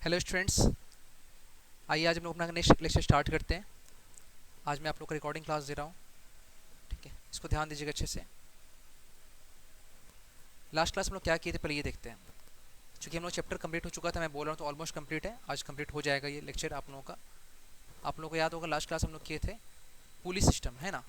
Hello students, आइए आज हम लोग अपना नेक्स्ट लेक्चर स्टार्ट करते हैं। आज मैं आप लोग को रिकॉर्डिंग क्लास दे रहा हूँ। ठीक है, इसको ध्यान दीजिएगा अच्छे से। लास्ट क्लास में लोग क्या किए थे पहले ये देखते हैं। चूँकि हम लोग चैप्टर कंप्लीट हो चुका था, मैं बोल रहा हूँ तो ऑलमोस्ट कंप्लीट है, आज कंप्लीट हो जाएगा ये लेक्चर आप लोगों का। आप लोगों को याद होगा लास्ट क्लास हम लोग किए थे पुली सिस्टम, है ना।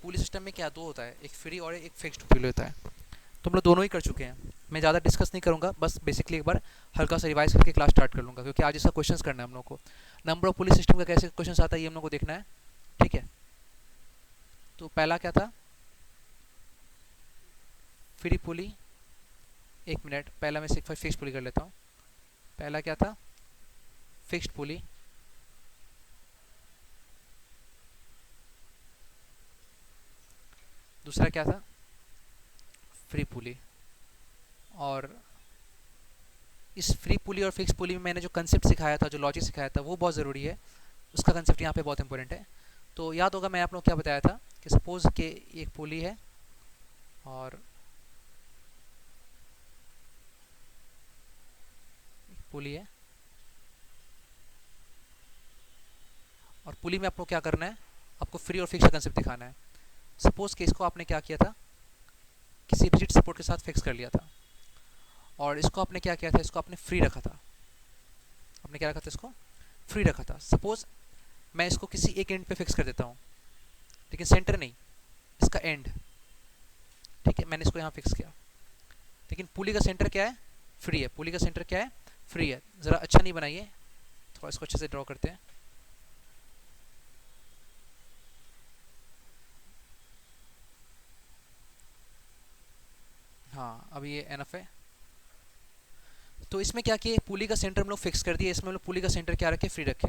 पुली सिस्टम में क्या दो होता है, एक फ्री और एक फिक्स्ड पुली होता है। तो हम लोग दोनों ही कर चुके हैं। मैं ज़्यादा डिस्कस नहीं करूँगा, बस बेसिकली एक बार हल्का सा रिवाइज करके क्लास स्टार्ट कर लूँगा, क्योंकि आज इसका क्वेश्चन करना है हम लोग को। नंबर ऑफ पुलिस सिस्टम का कैसे क्वेश्चन आता है ये हम लोग को देखना है। ठीक है, तो पहला क्या था, फ्री पुली। एक मिनट, पहला मैं फिक्स्ड पुली कर लेता हूँ। पहला क्या था, फिक्स्ड पुली। दूसरा क्या था, फ्री पुली। और इस फ्री पुली और फिक्स पुली में मैंने जो कंसेप्ट सिखाया था, जो लॉजिक सिखाया था, वो बहुत ज़रूरी है। उसका कंसेप्ट यहाँ पे बहुत इंपॉर्टेंट है। तो याद होगा मैं आप लोग क्या बताया था कि सपोज के एक पुली है और पुली है, और पुली में आपको क्या करना है, आपको फ्री और फिक्स का कंसेप्ट दिखाना है। सपोज कि इसको आपने क्या किया था, किसी रिजिड सपोर्ट के साथ फिक्स कर लिया था, और इसको आपने क्या किया था, इसको आपने फ्री रखा था। आपने क्या रखा था, इसको फ्री रखा था। सपोज मैं इसको किसी एक एंड पे फिक्स कर देता हूँ, लेकिन सेंटर नहीं, इसका एंड। ठीक है, मैंने इसको यहाँ फिक्स किया, लेकिन पुली का सेंटर क्या है, फ्री है। पुली का सेंटर क्या है, फ्री है। ज़रा अच्छा नहीं बनाइए, थोड़ा इसको अच्छे से ड्रॉ करते हैं। हाँ, अभी ये एनफ है। तो इसमें क्या किए, पुली का सेंटर हम लोग फिक्स कर दिए। इसमें हम लोग पुली का सेंटर क्या रखे, फ्री रखे।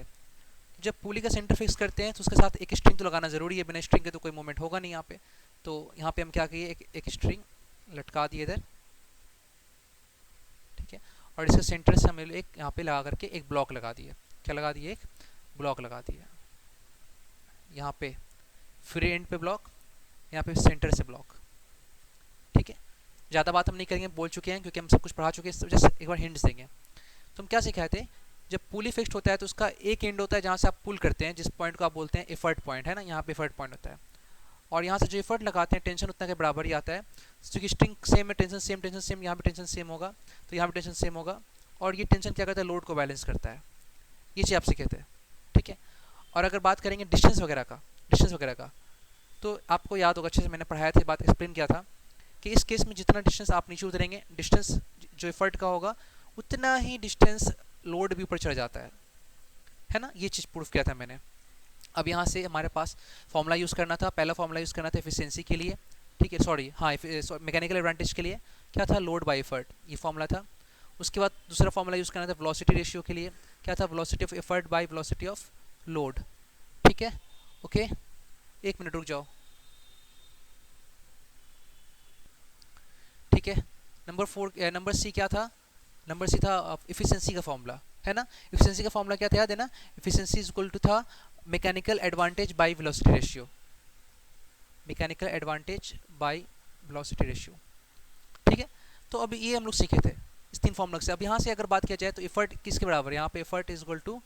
जब पुली का सेंटर फिक्स करते हैं तो उसके साथ एक स्ट्रिंग तो लगाना ज़रूरी है, बिना स्ट्रिंग के तो कोई मूवमेंट होगा नहीं यहाँ पे। तो यहाँ पे हम क्या किए, एक स्ट्रिंग लटका दिए इधर। ठीक है, और इसके सेंटर से हम एक यहाँ पे लगा करके एक ब्लॉक लगा दिए। क्या लगा दिए, एक ब्लॉक लगा दिया। यहाँ पे फ्री एंड पे ब्लॉक, यहाँ पे सेंटर से ब्लॉक। ठीक है, ज़्यादा बात हम नहीं करेंगे, बोल चुके हैं क्योंकि हम सब कुछ पढ़ा चुके हैं। जस्ट एक बार हिंट्स देंगे। तो हम क्या सिखाए थे, जब पुली फिक्स्ड होता है तो उसका एक एंड होता है जहाँ से आप पुल करते हैं, जिस पॉइंट को आप बोलते हैं एफर्ट पॉइंट, है ना। यहाँ पे एफर्ट पॉइंट होता है, और यहाँ से जो एफर्ट लगाते हैं टेंशन उतना के बराबर ही आता है। क्योंकि स्ट्रिंग सेम है, टेंशन सेम, टेंशन सेम, यहाँ पे टेंशन सेम होगा, तो यहाँ पे टेंशन सेम होगा। और ये टेंशन क्या करता है, लोड को बैलेंस करता है। ये चीज़ आप सीखे थे। ठीक है, और अगर बात करेंगे डिस्टेंस वगैरह का, तो आपको याद होगा, अच्छे से मैंने पढ़ाया था, बात एक्सप्लेन किया था कि इस केस में जितना डिस्टेंस आप नीचे उतरेंगे, डिस्टेंस जो एफर्ट का होगा, उतना ही डिस्टेंस लोड भी ऊपर चढ़ जाता है ना। ये चीज़ प्रूफ किया था मैंने। अब यहाँ से हमारे पास फॉर्मूला यूज़ करना था। पहला फॉर्मूला यूज़ करना था एफिशिएंसी के लिए। ठीक है, सॉरी, हाँ, मैकेनिकल एडवांटेज के लिए क्या था, लोड बाय एफर्ट, ये फॉर्मूला था। उसके बाद दूसरा फॉर्मूला यूज़ करना था वेलोसिटी रेशियो के लिए। क्या था, velocity of effort by velocity of load. ठीक है, ओके, एक मिनट रुक जाओ। ठीक है, नंबर सी क्या था, नंबर सी था इफिशिएंसी का फॉर्मूला, है ना। इफिशिएंसी का फॉर्मूला क्या था, याद है ना। इफिशिएंसी इज इक्वल टू था mechanical advantage by velocity ratio. Mechanical advantage by velocity ratio. ठीक है, तो अभी ये हम लोग सीखे थे इस तीन फॉर्मूला से। अब यहाँ से अगर बात किया जाए तो एफर्ट किसके बराबर है, यहाँ पे effort is equal to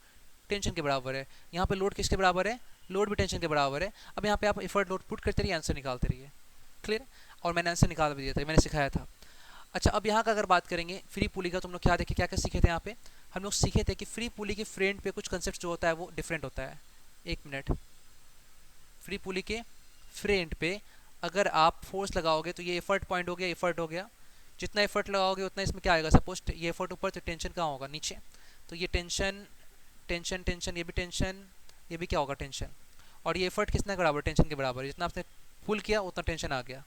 tension के बराबर है। यहाँ पे लोड किसके बराबर है, लोड भी टेंशन के बराबर है। अब यहाँ पे आप एफर्ट लोड पुट करते रहिए, आंसर निकालते रहिए। क्लियर, और मैंने आंसर निकाल भी दिया था, मैंने सिखाया था। अच्छा, अब यहाँ का अगर बात करेंगे फ्री पुली का, तो हम लोग क्या देखे, क्या क्या सीखे थे यहाँ पे। हम लोग सीखे थे कि फ्री पुली के फ्रेंड पे कुछ कंसेप्ट जो होता है वो डिफरेंट होता है। एक मिनट, फ्री पुली के फ्रेंड पे अगर आप फोर्स लगाओगे तो ये एफर्ट पॉइंट हो गया, एफर्ट हो गया। जितना एफर्ट लगाओगे उतना इसमें क्या आएगा, सपोज ये एफर्ट ऊपर तो टेंशन कहाँ होगा, नीचे। तो ये टेंशन टेंशन टेंशन, ये भी टेंशन, ये भी क्या होगा, टेंशन। और ये एफर्ट कितना बराबर, टेंशन के बराबर। जितना आपने पुल किया उतना टेंशन आ गया।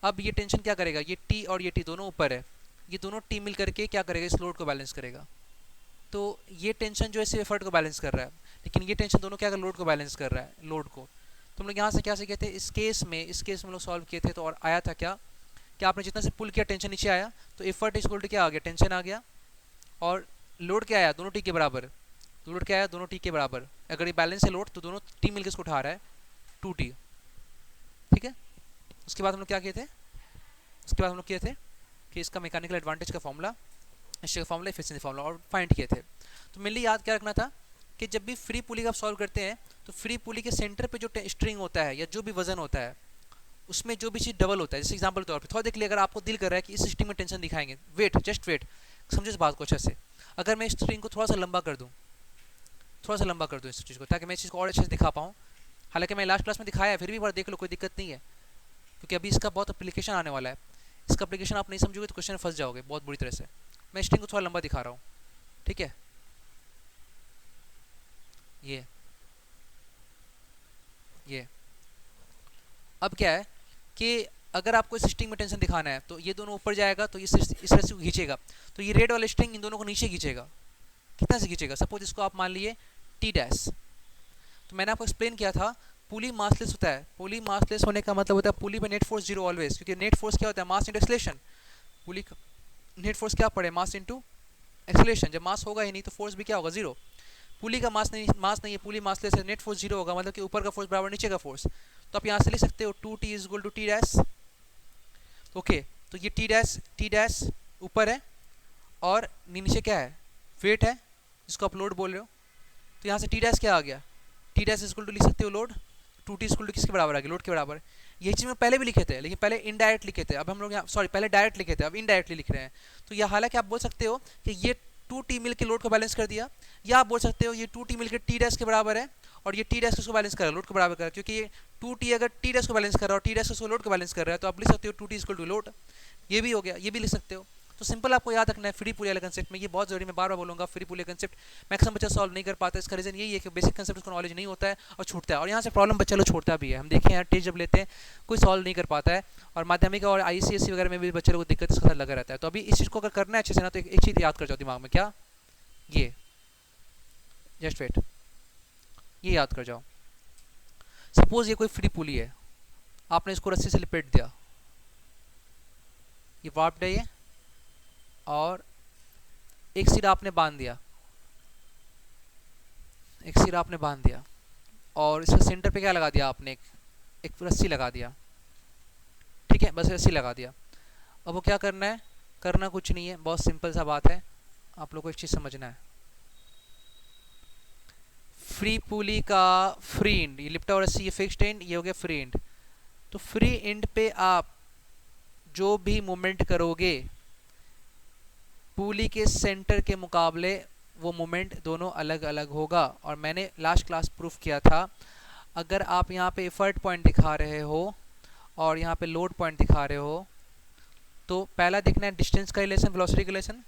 अब ये टेंशन क्या करेगा, ये टी और ये टी दोनों ऊपर है, ये दोनों टी मिल करके क्या करेगा, इस लोड को बैलेंस करेगा। तो ये टेंशन जो है सिर्फ एफर्ट को बैलेंस कर रहा है, लेकिन ये टेंशन दोनों क्या कर, लोड को बैलेंस कर रहा है, लोड को। तो हम लोग यहाँ से क्या सीखे थे, इस केस में लोग सॉल्व किए थे, तो और आया था क्या कि आपने जितना से पुल किया टेंशन नीचे आया, तो एफर्ट इज इक्वल टू क्या आ गया, टेंशन आ गया। और लोड क्या आया, दोनों टी के बराबर। लोड क्या आया, दोनों टी के बराबर। अगर ये बैलेंस है लोड, तो दोनों टी मिलकर इसको उठा रहा है, 2T। ठीक है, उसके बाद हम लोग क्या किए थे, कि इसका मैकेनिकल एडवांटेज का फॉर्मूला स्टिंग का फॉर्मूला, एफिशिएंसी फॉर्मूला, और फाइंड किए थे। तो मेनली याद क्या रखना था कि जब भी फ्री पुली का आप सॉल्व करते हैं तो फ्री पुली के सेंटर पे जो स्ट्रिंग होता है या जो भी वजन होता है उसमें जो भी चीज़ डबल होता है, जैसे एग्जांपल के तौर पे थोड़ा देख लिया, अगर आपको दिल कर रहा है कि इस स्ट्रिंग में टेंशन दिखाएंगे, वेट, जस्ट वेट, समझो इस बात को अच्छे से। अगर मैं इस स्ट्रिंग को थोड़ा सा लंबा कर दूँ, थोड़ा सा लंबा कर दूँ इस चीज़ को, ताकि मैं इस चीज़ को और अच्छे से दिखा पाऊँ। हालांकि मैं लास्ट क्लास में दिखाया है, फिर भी एक बार देख लो, कोई दिक्कत नहीं है, क्योंकि अभी इसका बहुत एप्लीकेशन आने वाला है। इसका एप्लीकेशन आप नहीं समझोगे तो क्वेश्चन फंस जाओगे बहुत बुरी तरह से। मैं स्ट्रिंग को थोड़ा लंबा दिखा रहा हूँ, ठीक है। ये अब क्या है कि अगर आपको इस स्ट्रिंग में टेंशन दिखाना है तो ये दोनों ऊपर जाएगा, तो इस रस्सी को खींचेगा, तो ये रेड वाला स्ट्रिंग इन दोनों को नीचे खींचेगा। कितना से खींचेगा? सपोज इसको आप मान लिए टी डैश। तो मैंने आपको एक्सप्लेन किया था, पुली मासलेस होता है। पुली मासलेस होने का मतलब होता है पुली में नेट फोर्स जीरो ऑलवेज, क्योंकि नेट फोर्स क्या होता है? Mass into acceleration. पुली का नेट फोर्स क्या पड़े? Mass into acceleration. जब मास होगा ही नहीं तो फोर्स भी क्या होगा? जीरो। पुली का मास नहीं है, पुली मासलेस है, नेट फोर्स जीरो होगा, मतलब कि ऊपर का फोर्स बराबर नीचे का फोर्स। तो आप यहाँ से लिख सकते हो 2t is equal to T dash. Okay, तो ये टी डैश ऊपर है और नीचे क्या है? वेट है, जिसको आप लोड बोल रहे हो। तो यहाँ से टी डैश क्या आ गया? T dash is equal to लिख सकते हो load. 2t is equal to किसके बराबर आ गया? लोड के बराबर। यही चीज़ में पहले भी लिखे थे, लेकिन पहले इनडायरेक्ट लिखे थे, अब हम लोग यहाँ सॉरी पहले डायरेक्ट लिखे थे, अब इनडायरेक्टली लिख रहे हैं। तो यह हालांकि आप बोल सकते हो कि ये 2t मिल के लोड को बैलेंस कर दिया, या आप बोल सकते हो ये 2t मिल के टी डैश के बराबर है और ये टी डैश किसको बैलेंस कर रहा है? लोड को बराबर कर रहा है, क्योंकि ये 2t अगर टी डैश को बैलेंस कर रहा है और टी डैश उसको लोड को बैलेंस कर रहा है, तो आप लिख सकते हो 2t इक्वल टू लोड। ये भी हो गया, ये भी लिख सकते हो। तो सिंपल आपको याद रखना है फ्री पुली वाले कंसेप्ट में, ये बहुत जरूरी, मैं बार बार बोलूंगा, फ्री पुली कंसेप्ट मैक्सिमम बच्चा सॉल्व नहीं कर पाता। इसका रीजन यही है कि बेसिक कंसेप्ट उसको नॉलेज नहीं होता है और छूटता है, और यहाँ से प्रॉब्लम बच्चा लोग छोड़ता भी है। हम देखें यार, टेस्ट जब लेते हैं कोई सॉल्व नहीं कर पाता है, और माध्यमिक और ICSE वगैरह में भी बच्चे लोग को दिक्कत इसका लगा रहता है। तो अभी इस चीज़ को अगर करना है अच्छे से ना, तो एक चीज़ याद कर जाओ दिमाग में, क्या? ये जस्ट वेट, ये याद कर जाओ। सपोज ये कोई फ्री पुली है, आपने इसको रस्सी से लपेट दिया, ये वार्प्ड है ये, और एक सिरा आपने बांध दिया, एक सिरा आपने बांध दिया, और इसके सेंटर पे क्या लगा दिया आपने? एक रस्सी लगा दिया, ठीक है, बस रस्सी लगा दिया। अब वो क्या करना है? करना कुछ नहीं है, बहुत सिंपल सा बात है, आप लोग को एक चीज़ समझना है। फ्री पुली का फ्री एंड, ये लिपटा और रस्सी, ये फिक्स्ड एंड, ये हो गया फ्री एंड। तो फ्री एंड पे आप जो भी मूवमेंट करोगे, पुली के सेंटर के मुकाबले वो मोमेंट दोनों अलग अलग होगा। और मैंने लास्ट क्लास प्रूफ किया था, अगर आप यहाँ पे एफर्ट पॉइंट दिखा रहे हो और यहाँ पे लोड पॉइंट दिखा रहे हो, तो पहला देखना है डिस्टेंस का रिलेशन, वेलोसिटी का रिलेशन।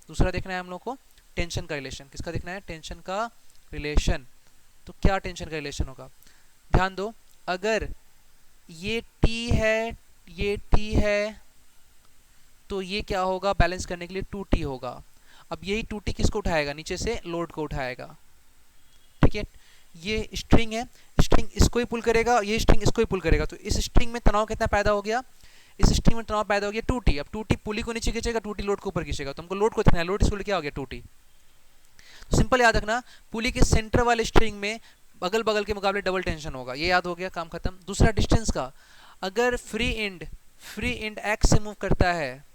दूसरा देखना है हम लोग को टेंशन का रिलेशन। किसका देखना है? टेंशन का रिलेशन। तो क्या टेंशन का रिलेशन होगा? ध्यान दो, अगर ये T है, ये T है, तो ये क्या होगा? बैलेंस करने के लिए 2t होगा। अब यही 2t किसको उठाएगा? नीचे से लोड को उठाएगा, ठीक है। ये स्ट्रिंग है, स्ट्रिंग इसको ही पुल करेगा, ये स्ट्रिंग इसको ही पुल करेगा, तो इस स्ट्रिंग में तनाव कितना पैदा हो गया? इस स्ट्रिंग में तनाव पैदा हो गया 2t। अब 2t पुली को नीचे खींचेगा, 2t लोड को ऊपर खींचेगा, तो हमको लोड को देखना है, लोड इसको क्या हो गया? 2t। तो सिंपल याद रखना, पुली के सेंटर वाले स्ट्रिंग में अगल बगल के मुकाबले डबल टेंशन होगा, ये याद हो गया, काम खत्म। दूसरा डिस्टेंस का, अगर फ्री एंड एक्स से मूव करता है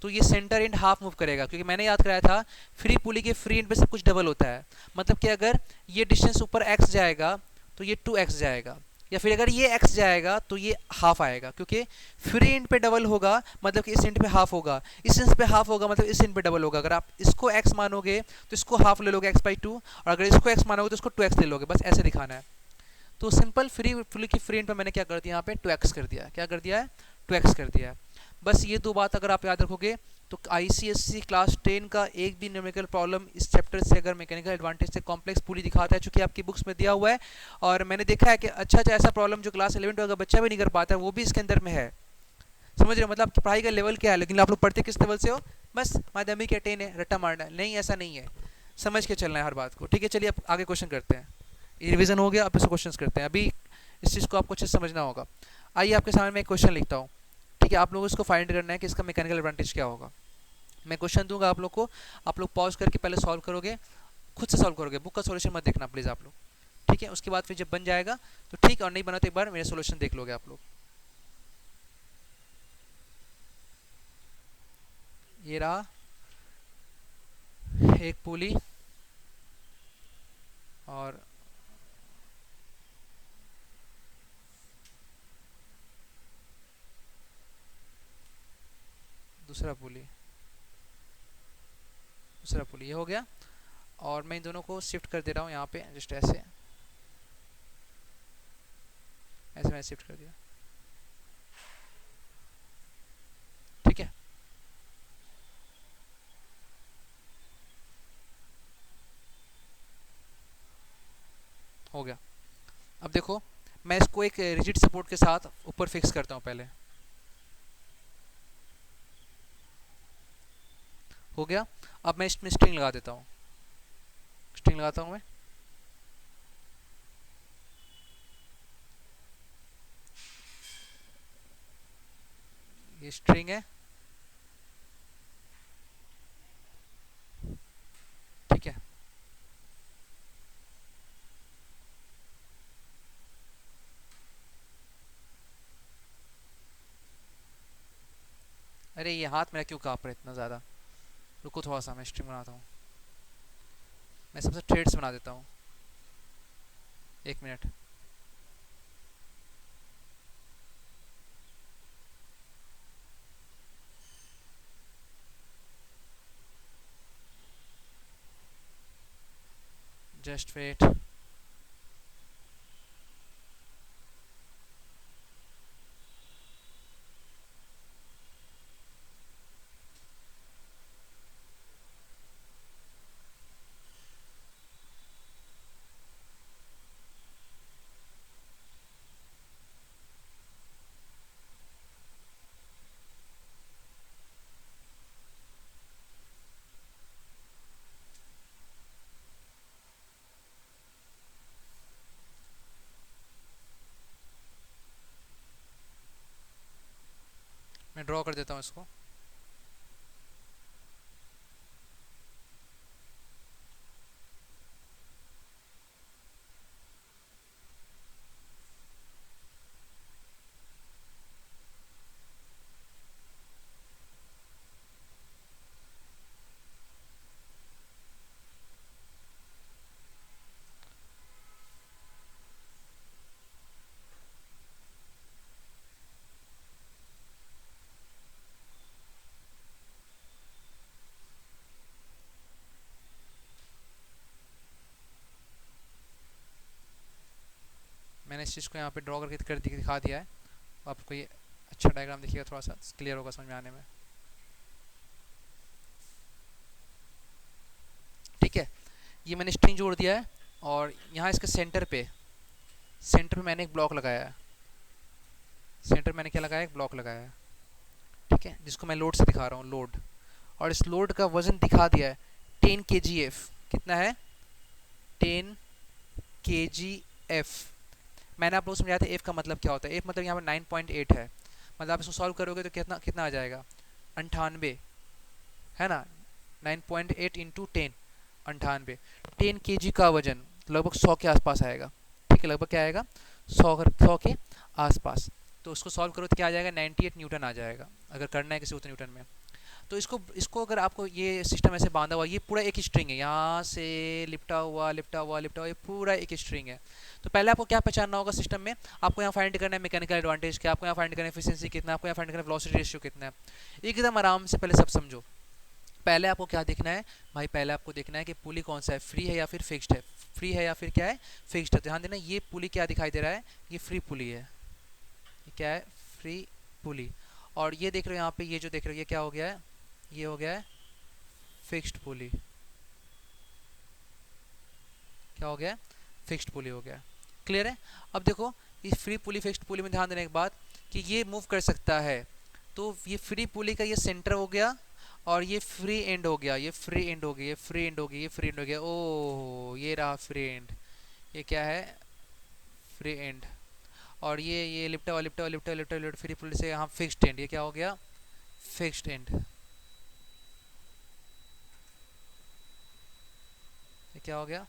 तो ये सेंटर एंड हाफ मूव करेगा, क्योंकि मैंने याद कराया था फ्री पुली के फ्री एंड पे सब कुछ डबल होता है। मतलब कि अगर ये डिस्टेंस ऊपर x जाएगा तो ये 2x जाएगा, या फिर अगर ये x जाएगा तो ये हाफ आएगा, क्योंकि फ्री एंड पे डबल होगा मतलब कि इस एंड पे हाफ होगा, इस एंड पे हाफ होगा मतलब इस एंड पे डबल होगा। अगर आप इसको x मानोगे तो इसको हाफ ले लोगे x/2, और अगर इसको x मानोगे तो इसको 2x ले लोगे, बस ऐसे दिखाना है। तो सिंपल फ्री पुली की फ्री एंड पे मैंने क्या कर दिया? यहाँ पे 2x कर दिया। क्या कर दिया है? 2x कर दिया है। बस ये दो बात अगर आप याद रखोगे तो ICSE क्लास 10 का एक भी न्यूमेरिकल प्रॉब्लम इस चैप्टर से अगर मैकेनिकल एडवांटेज से कॉम्प्लेक्स पुली दिखाता है, चूंकि आपकी बुक्स में दिया हुआ है, और मैंने देखा है कि अच्छा ऐसा प्रॉब्लम जो क्लास 11 का बच्चा भी नहीं कर पाता है वो भी इसके अंदर में है। समझ रहे हो? मतलब पढ़ाई का लेवल क्या है, लेकिन आप लोग पढ़ते किस लेवल से हो? बस माध्यमिक या 10 है, रट्टा मारना है? नहीं, ऐसा नहीं है, समझ के चलना है हर बात को, ठीक है। चलिए अब आगे क्वेश्चन करते हैं, रिविजन हो गया, अब इसको क्वेश्चन करते हैं। अभी इस चीज़ को आपको अच्छे से समझना होगा। आइए आपके सामने मैं एक क्वेश्चन लिखता हूँ, ठीक है। आप लोगों को इसको फाइंड करना है कि इसका मैकेनिकल एडवांटेज क्या होगा। मैं क्वेश्चन दूंगा आप लोग को, आप लोग पॉज करके पहले सॉल्व करोगे, खुद से सॉल्व करोगे, बुक का सॉल्यूशन मत देखना प्लीज़ आप लोग, ठीक है। उसके बाद फिर जब बन जाएगा तो ठीक, और नहीं बना तो एक बार मेरे सॉल्यूशन देख लोगे आप लोग। ये रहा, एक पुली और दूसरा पुली, दूसरा पुली, ये हो गया। और मैं इन दोनों को शिफ्ट कर दे रहा हूँ यहाँ पे, जस्ट ऐसे ऐसे मैंने शिफ्ट कर दिया, ठीक है। हो गया। अब देखो मैं इसको एक रिजिड सपोर्ट के साथ ऊपर फिक्स करता हूँ पहले, हो गया। अब मैं इसमें स्ट्रिंग लगा देता हूँ, स्ट्रिंग लगाता हूँ मैं, ये स्ट्रिंग है, ठीक है। अरे ये हाथ मेरा क्यों काँप रहा है इतना ज़्यादा, रुको थोड़ा सा मैं स्ट्रिंग बनाता हूँ, मैं सबसे थ्रेड्स बना देता हूँ, एक मिनट। जस्ट वेट, मैं ड्रॉ कर देता हूँ इसको। मैंने इस चीज़ को यहाँ पे ड्रॉ करके दिखा दिया है, आपको ये अच्छा डायग्राम दिखिएगा, थोड़ा सा क्लियर होगा समझ में आने में, ठीक है। ये मैंने स्ट्रिंग जोड़ दिया है और यहाँ इसके सेंटर पे मैंने एक ब्लॉक लगाया है, सेंटर मैंने क्या लगाया, एक ब्लॉक लगाया है, ठीक है, जिसको मैं लोड से दिखा रहा हूँ, लोड। और इस लोड का वजन दिखा दिया है 10 kgf, कितना है 10 kgf। मैंने आप लोगों को समझाया था एफ का मतलब क्या होता है, एफ मतलब यहाँ पर 9.8 है, मतलब आप इसको सॉल्व करोगे तो कितना कितना आ जाएगा 98, है ना, 9.8 इंटू 10, 98। 10 kg का वजन लगभग 100 के आसपास आएगा, ठीक है, लगभग क्या आएगा 100 के आसपास। तो उसको सॉल्व करो तो क्या आ जाएगा 98 न्यूटन आ जाएगा, अगर करना है किसी उतने न्यूटन में। तो इसको अगर आपको ये सिस्टम ऐसे बांधा हुआ, ये पूरा एक स्ट्रिंग है, यहाँ से लिपटा हुआ लिपटा हुआ लिपटा हुआ, ये पूरा एक स्ट्रिंग है। तो पहले आपको क्या पहचानना होगा सिस्टम में, आपको यहाँ फाइंड करना है मैकेनिकल एडवांटेज क्या, आपको यहाँ फाइंड करना है एफिशिएंसी कितना, आपको यहाँ फाइंड करना है वेलोसिटी रेशियो कितना है। एकदम आराम से पहले सब समझो। पहले आपको क्या देखना है भाई, पहले आपको देखना है कि पुली कौन सा है, फ्री है या फिर फिक्स्ड है, फ्री है या फिर क्या है फिक्स्ड है। ध्यान देना ये पुली क्या दिखाई दे रहा है, ये फ्री पुली है, ये क्या है फ्री पुली। और ये देख रहे हो यहाँ पे, ये जो देख रहे हो ये क्या हो गया है, ये हो गया है फिक्स्ड पुली, क्या हो गया फिक्स्ड पुली हो गया, क्लियर है। अब देखो इस फ्री पुली फिक्स्ड पुली में ध्यान देने एक बात कि ये मूव कर सकता है, तो ये फ्री पुली का ये सेंटर हो गया और ये फ्री एंड हो गया, ये फ्री एंड हो गया, ये फ्री एंड हो गया, ये फ्री एंड हो गया, ओह ये रहा फ्री एंड, ये क्या है फ्री एंड। और ये लिपटा हुआ लिपटा हुआ लिपटा हुआ लिपटा हुआ फ्री पुली से यहाँ फिक्स्ड एंड, ये क्या हो गया फिक्स्ड एंड, ये क्या हो गया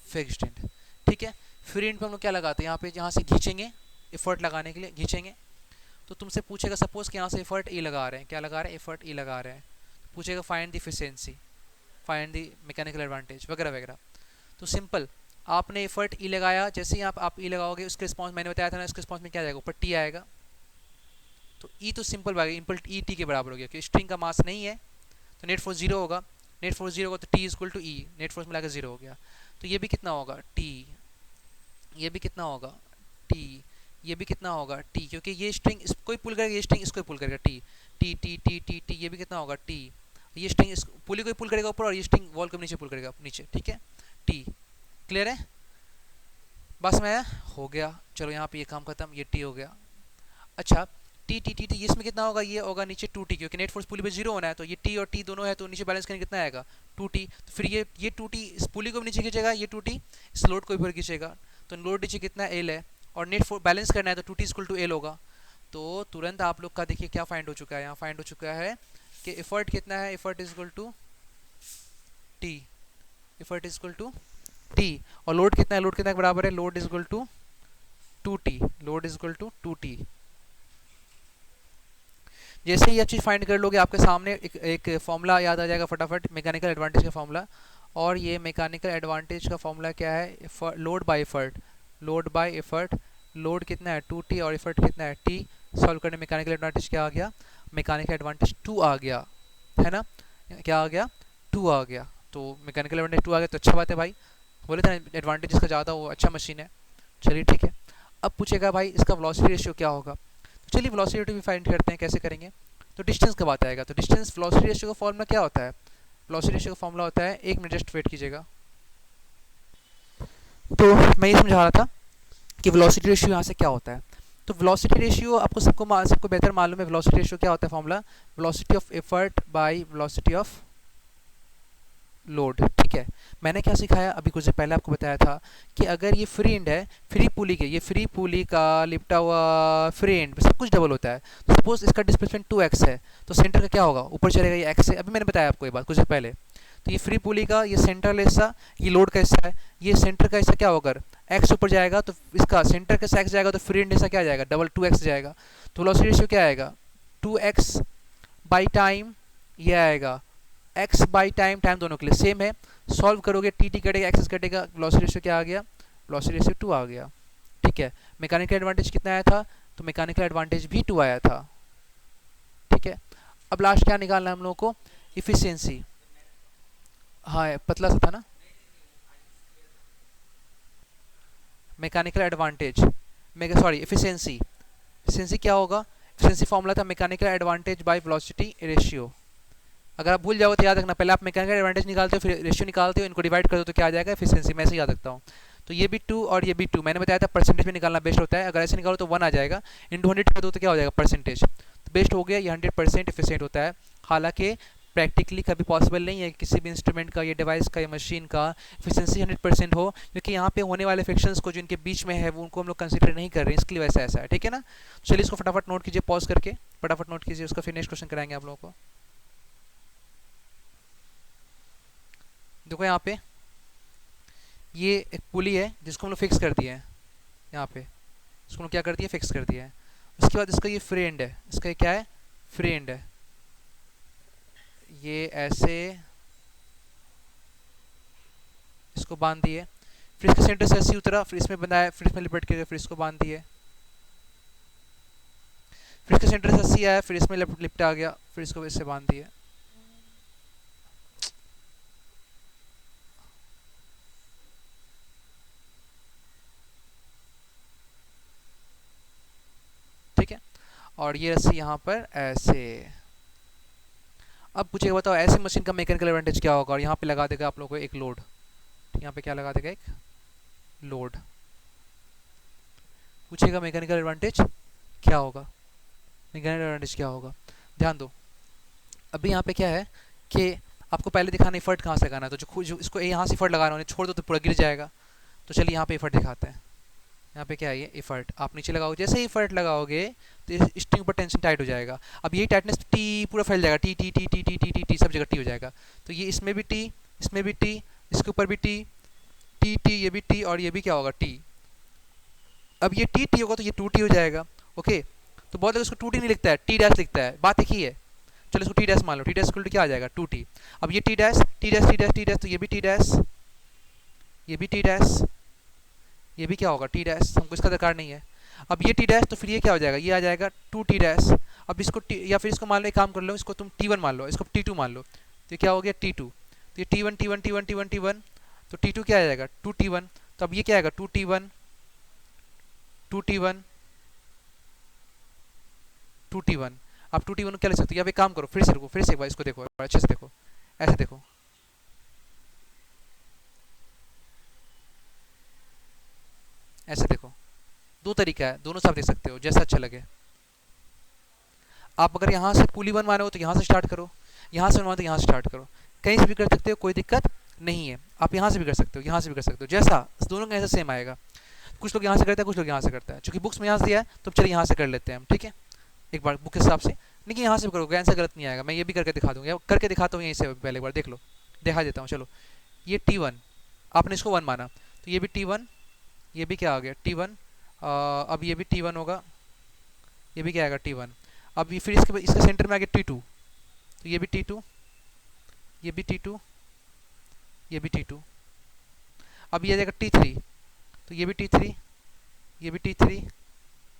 फिक्स्ड एंड, ठीक है। फ्री एंड पे हम लोग क्या लगाते हैं, यहाँ पे जहाँ से खींचेंगे एफर्ट लगाने के लिए खींचेंगे, तो तुमसे पूछेगा सपोज कि यहाँ से एफर्ट ई लगा रहे हैं, क्या लगा रहे हैं एफर्ट ई लगा रहे हैं, पूछेगा find the efficiency, find the mechanical advantage वगैरह वगैरह। तो सिंपल, आपने एफर्ट ई लगाया, जैसे ही आप ई लगाओगे उसके रिस्पॉन्स मैंने बताया था ना, इसके रिस्पॉन्स में क्या जाएगा, ऊपर टी आएगा। तो ई तो सिंपल बात है, इनपुट ई टी के बराबर हो गया, क्योंकि स्ट्रिंग का मास नहीं है तो नेट फोर्स जीरो होगा, नेट फोर्स जीरो होगा तो T is equal to E, net force मिलाकर जीरो हो गया। तो ये भी कितना होगा टी, ये भी कितना होगा टी, ये भी कितना होगा टी, क्योंकि ये स्ट्रिंग इसको ही पुल करेगा, ये स्ट्रिंग इसको ही पुल करेगा, T T T T T T, ये भी कितना होगा टी, ये स्ट्रिंग इस पुली को ही पुल करेगा ऊपर और ये स्ट्रिंग वॉल को नीचे पुल करेगा नीचे, ठीक है। टी क्लियर है, बस में हो गया। चलो यहाँ पे ये काम खत्म, ये टी हो गया। अच्छा टी टी टी टी, इसमें कितना होगा, ये होगा नीचे टू टी, क्योंकि नेट फोर्स पुली पे जीरो होना है, तो ये टी और टी दोनों है तो नीचे बैलेंस करने कितना आएगा टू टी। तो फिर ये टू टी इस पुली को भी नीचे खींचेगा, ये टू टी इस लोड को भी फिर खींचेगा, तो लोड नीचे कितना एल है और नेट फोर्स बैलेंस करना है तो two T equal to L होगा। तो तुरंत आप लोग का देखिए क्या फाइंड हो चुका है, यहाँ फाइंड हो चुका है कि एफर्ट कितना है, effort is equal to T, effort is equal to T, और लोड कितना है, लोड कितना के बराबर है, load is equal to two T, load is equal to two T. जैसे ही ये चीज़ फाइंड कर लोगे आपके सामने एक फॉर्मूला याद आ जाएगा फटाफट, मैकेनिकल एडवांटेज का फॉर्मूला। और ये मैकेनिकल एडवांटेज का फॉर्मूला क्या है, load by effort, load by effort, load कितना है टू टी और एफर्ट कितना है टी, सॉल्व करने मैकेनिकल एडवांटेज क्या आ गया, मैकेनिकल एडवांटेज टू आ गया, है ना, क्या आ गया टू आ गया। तो मैकेनिकल एडवांटेज टू आ गया तो अच्छा बात है भाई, बोले थे एडवांटेज जिसका ज़्यादा वो अच्छा मशीन है। चलिए ठीक है, अब पूछेगा भाई इसका वेलोसिटी रेशियो क्या होगा, तो चलिए वेलोसिटी भी फाइंड करते हैं, कैसे करेंगे। तो डिस्टेंस का बात आएगा, तो डिस्टेंस वेलोसिटी रेशियो का फॉर्मूला क्या होता है, वेलोसिटी रेशियो का फॉर्मूला होता है, एक मिनट जस्ट वेट कीजिएगा। तो मैं ये समझा रहा था कि वेलोसिटी रेशियो यहाँ से क्या होता है। तो वेलोसिटी रेशियो आपको सबको बेहतर मालूम है, वेलोसिटी रेशियो क्या होता है formula, velocity of effort by velocity of load, ठीक है। मैंने क्या सिखाया अभी कुछ देर पहले आपको बताया था कि अगर ये फ्री एंड है, फ्री पुली के, ये फ्री पुली का लिपटा हुआ फ्री एंड सब कुछ डबल होता है, तो सपोज इसका डिस्प्लेसमेंट 2x है तो सेंटर का क्या होगा, ऊपर चलेगा, ये x है, अभी मैंने बताया आपको ये बात कुछ देर पहले। तो ये फ्री पुली का ये सेंट्रल हिस्सा, ये लोड का हिस्सा है, ये सेंटर का हिस्सा क्या होगा, अगर x ऊपर जाएगा तो इसका सेंटर का x जाएगा तो फ्री एंड हिस्सा क्या जाएगा, डबल 2x जाएगा। तो वेलोसिटी रेशियो क्या आएगा 2x बाई टाइम, ये आएगा x बाई टाइम, टाइम दोनों के लिए सेम है, सॉल्व करोगे टी टी कटेगा, एक्सेस कटेगा, वेलोसिटी रेशियो क्या आ गया, वेलोसिटी रेशियो 2 आ गया, ठीक है। मैकेनिकल एडवांटेज कितना आया था, तो मैकेनिकल एडवांटेज भी 2 आया था, ठीक है। अब लास्ट क्या निकालना है हम लोगों को, इफिशियंसी, हाँ पतला सा था ना, mechanical advantage, sorry efficiency, efficiency क्या होगा, इफिशियंसी फॉर्मूला था mechanical advantage by velocity ratio. अगर आप भूल जाओ तो याद रखना, पहले आप मैकेनिकल एडवांटेज निकालते हो फिर रेशियो निकालते हो, इनको डिवाइड कर दो तो क्या आ जाएगा एफिशिएंसी, मैं ऐसे याद रखता हूँ। तो ये भी 2 और ये भी 2, मैंने बताया था परसेंटेज में निकालना बेस्ट होता है, अगर ऐसे निकालो तो 1 आ जाएगा, इंटू 100 कर दो तो क्या हो जाएगा परसेंटेज, तो बेस्ट हो गया, ये 100% एफिशिएंट होता है। हालांकि प्रैक्टिकली कभी पॉसिबल नहीं है किसी भी इंस्ट्रूमेंट का, ये डिवाइस का या मशीन का एफिशिएंसी 100% हो, क्योंकि यहाँ पे होने वाले फ्रिक्शंस को जिनके बीच में है वो उनको हम लोग कंसिडर नहीं कर रहे हैं, इसके लिए वैसा ऐसा है, ठीक है ना। चलिए इसको फटाफट नोट कीजिए, पॉज करके फटाफट नोट कीजिए, उसका फिर नेक्स्ट क्वेश्चन कराएंगे आप लोगों को। देखो यहाँ पे ये एक पुली है जिसको हम लोग फिक्स कर दिए हैं, यहाँ पे इसको हम लोग क्या कर दिए, फिक्स कर दिया है। उसके बाद इसका ये फ्री एंड है, इसका ये क्या है, फ्री एंड है, ये ऐसे इसको बांध दिए, फिर इसके सेंटर से ऐसे उतरा, फिर इसमें बनाया, फिर इसमें लिपट के फिर इसको बांध दिए, फिर इसके सेंटर से ऐसे आया, फिर इसमें लिपटा गया, फिर इसको वैसे बांध दिए। ठीक है, और ये रस्सी यहाँ पर ऐसे। अब पूछेगा बताओ ऐसे मशीन का मैकेनिकल एडवांटेज क्या होगा, और यहाँ पे लगा देगा आप लोगों को एक लोड, यहाँ पे क्या लगा देगा, एक लोड। पूछेगा मैकेनिकल एडवांटेज क्या होगा, मैकेनिकल एडवांटेज क्या होगा, ध्यान दो। अभी यहाँ पे क्या है कि आपको पहले दिखाना एफर्ट कहाँ से लगाना है, तो जो इसको यहाँ से एफर्ट लगाना है, छोड़ दो तो पूरा गिर जाएगा। तो चलिए यहाँ पे एफर्ट दिखाते हैं, यहाँ पे क्या है, ये एफर्ट आप नीचे लगाओगे, जैसे ही एफर्ट लगाओगे तो स्ट्रिंग पर टेंशन टाइट हो जाएगा। अब यही टाइटनेस टी पूरा फैल जाएगा, T T T T T T T T सब जगह टी हो जाएगा। तो ये इसमें भी टी, इसमें भी टी, इसके ऊपर भी टी टी टी, ये भी टी और ये भी क्या होगा टी। अब ये टी टी होगा तो ये टू टी हो जाएगा, ओके। तो बहुत लोग इसको टू टी नहीं लिखता है, टी डैश लिखता है, बात एक ही है। चलो इसको टी डैश मान लो, टी डैश इक्वल टू क्या आ जाएगा 2t। अब ये T dash T dash T dash T dash, तो ये भी टी डैश, ये भी टी डैश, ये भी क्या होगा टी डैश, हमको इसका दरकार नहीं है। अब ये टी डैश तो फिर ये क्या हो जाएगा, ये आ जाएगा 2t डैश। अब इसको या फिर इसको मान लो, एक काम कर लो, इसको तुम t1 मान लो, इसको t2 मान लो, तो ये क्या हो गया t2, तो ये t1 t1 t1 t1 t1, तो t2 क्या आ जाएगा 2t1, तो अब ये क्या आएगा 2t1 2t1 2t1। आप 2t1 क्या लिख सकते हो, या फिर काम करो, फिर से रुको, फिर से एक बार इसको देखो, अच्छे से देखो, ऐसे देखो, ऐसे देखो, दो तरीका है, दोनों से आप देख सकते हो, जैसा अच्छा लगे। आप अगर यहाँ से पुली 1 मानो तो यहाँ से स्टार्ट करो, यहाँ से मानो तो यहाँ से स्टार्ट करो, कहीं से भी कर सकते हो, कोई दिक्कत नहीं है। आप यहाँ से भी कर सकते हो, यहाँ से भी कर सकते हो, जैसा दोनों का ऐसा सेम आएगा। कुछ लोग यहाँ से करते हैं, कुछ लोग यहाँ से करते हैं, चूंकि बुक्स में यहाँ से दिया है तो चलिए यहाँ से कर लेते हैं हम, ठीक है, एक बार बुक के हिसाब से। लेकिन यहाँ से भी करोगे आंसर गलत नहीं आएगा, मैं ये भी करके दिखा दूंगा, करके दिखाता हूँ यहीं से, पहले एक बार देख लो, दिखा देता हूँ। चलो ये t1, आपने इसको 1 माना, तो ये भी t1, ये भी क्या आ गया t1, अब ये भी t1 होगा, ये भी क्या आएगा t1। अब ये फिर इसके सेंटर में आ गया t2, तो ये भी t2, ये भी t2, ये भी t2। अब ये आ जाएगा t3, तो ये भी t3, ये भी t3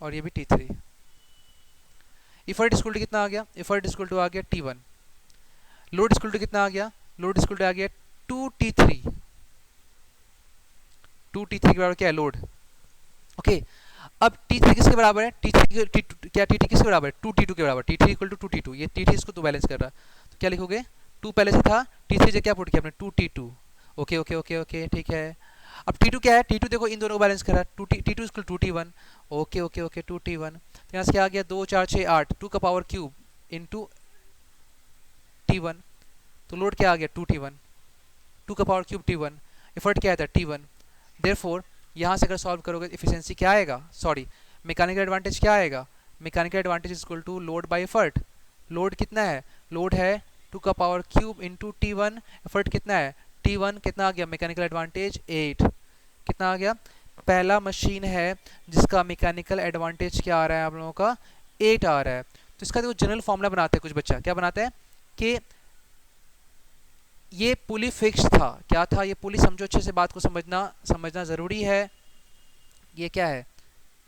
और ये भी t3। इफर्ट इक्वल टू कितना आ गया, इफर्ट इक्वल टू आ गया t1। लोड इक्वल टू कितना आ गया, लोड इक्वल टू आ गया 2t3, 2t3 के बराबर क्या है लोड, ओके। अब t3 किसके बराबर है, क्या t3 किसके बराबर है 2t2 के बराबर, t3 इक्वल टू 2t2, ये t3 इसको तो बैलेंस कर रहा, तो क्या लिखोगे 2 पहले से था, t3 से क्या पुट किया आपने 2t2, okay okay okay okay ठीक है। अब t2 क्या है, t2 देखो इन दोनों को बैलेंस कर रहा है, t2 equal 2t1, okay okay okay 2t1, तो यहाँ से क्या आ गया 2 4 6 8, 2 का पावर क्यूब इंटू t1, तो लोड क्या आ गया 2t1, 2 का पावर क्यूब t1, एफर्ट क्या आता है t1। देयरफॉर यहाँ से अगर सॉल्व करोगे एफिशिएंसी क्या आएगा, सॉरी मैकेनिकल एडवांटेज क्या आएगा, mechanical advantage is equal to load by effort. Load कितना है, लोड है 2 का power cube into t1, effort कितना है t1, कितना आ गया मैकेनिकल एडवांटेज 8, कितना आ गया, पहला मशीन है जिसका मैकेनिकल एडवांटेज क्या आ रहा है आप लोगों का 8 आ रहा है। तो इसका देखो जनरल फॉर्मूला बनाते हैं कुछ बच्चा, क्या बनाते हैं कि ये पुली फिक्स था, क्या था ये पुली, समझो अच्छे से बात को समझना ज़रूरी है। ये क्या है,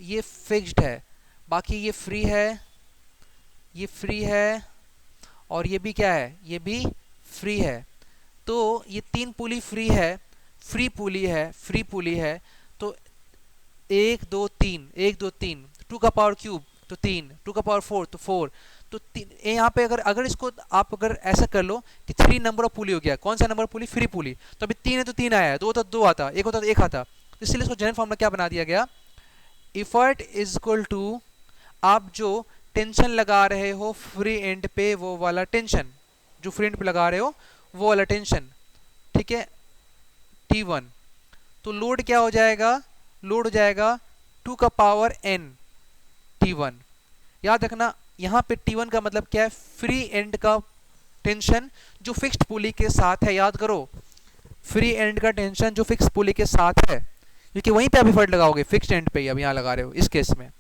ये फिक्स्ड है, बाकी ये फ्री है, ये फ्री है और ये भी क्या है, ये भी फ्री है। तो ये 3 पुली फ्री है, फ्री पुली है, फ्री पुली है, तो 1 2 3 1 2 3, 2 का पावर क्यूब तो 3, 2 का पावर 4 तो 4, तो यहाँ पे अगर इसको आप अगर ऐसा कर लो कि 3 नंबर ऑफ पुली हो गया, कौन सा नंबर पुली, फ्री पुली, तो अभी 3 है तो 3 आया है, 2 होता तो 2 आता, 1 होता तो 1 आता, तो इसलिए इसको जनरल फॉर्मूला क्या बना दिया गया, इफर्ट इज इक्वल टू आप जो टेंशन लगा रहे हो फ्री एंड पे, वो वाला टेंशन जो फ्री एंड पे लगा रहे हो वो वाला टेंशन, ठीक है t1। तो लोड क्या हो जाएगा, लोड हो जाएगा 2 का पावर n t1। याद रखना यहाँ पे t1 का मतलब क्या है, फ्री एंड का टेंशन जो फिक्स्ड पुली के साथ है, याद करो फ्री एंड का टेंशन जो फिक्स्ड पुली के साथ है, क्योंकि वहीं पे आप एफर्ट लगाओगे, फिक्स्ड एंड पे अब यहाँ लगा रहे हो इस केस में।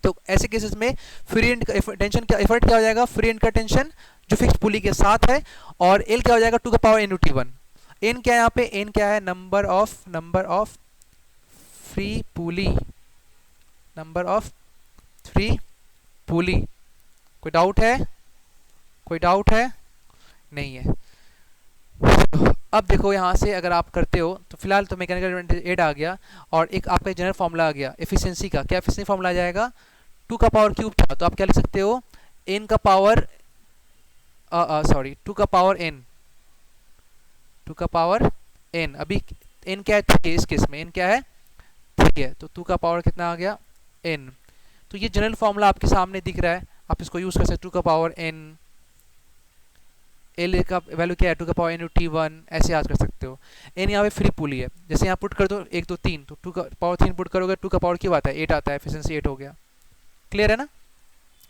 तो ऐसे केसेस में फ्री एंड का टेंशन का एफर्ट क्या हो जाएगा, फ्री एंड का टेंशन जो फिक्स्ड पुली के साथ है, और एल क्या हो जाएगा 2 का पावर n t1। एन क्या है यहाँ पे, एन क्या है, number of free pulley, number of free pulley. कोई डाउट है, कोई डाउट है, नहीं है। अब देखो यहाँ से अगर आप करते हो तो फिलहाल तो मैकेनिकल एडवांटेज 8 आ गया, और एक आपका जनरल फॉर्मूला आ गया एफिशिएंसी का, क्या एफिशिएंसी फॉर्मूला आ जाएगा, 2 का पावर क्यूब था तो आप क्या लिख सकते हो, n का पावर सॉरी 2 का पावर n, 2 का पावर n, अभी n क्या है 3 है, इस केस में n क्या है 3 है, तो 2 का पावर कितना आ गया n। तो ये जनरल फॉर्मूला आपके सामने दिख रहा है, आप इसको यूज कर सकते हो, 2 का पावर n, एल का वैल्यू क्या है 2 का पावर n t1, ऐसे याद कर सकते हो। n यहाँ पे फ्री पुली है, जैसे यहाँ पुट कर दो 1 2 3, तो 2 का पावर 3 पुट करोगे 2 का पावर क्यों आता है 8 आता है, एफिशिएंसी 8 हो गया। क्लियर है ना,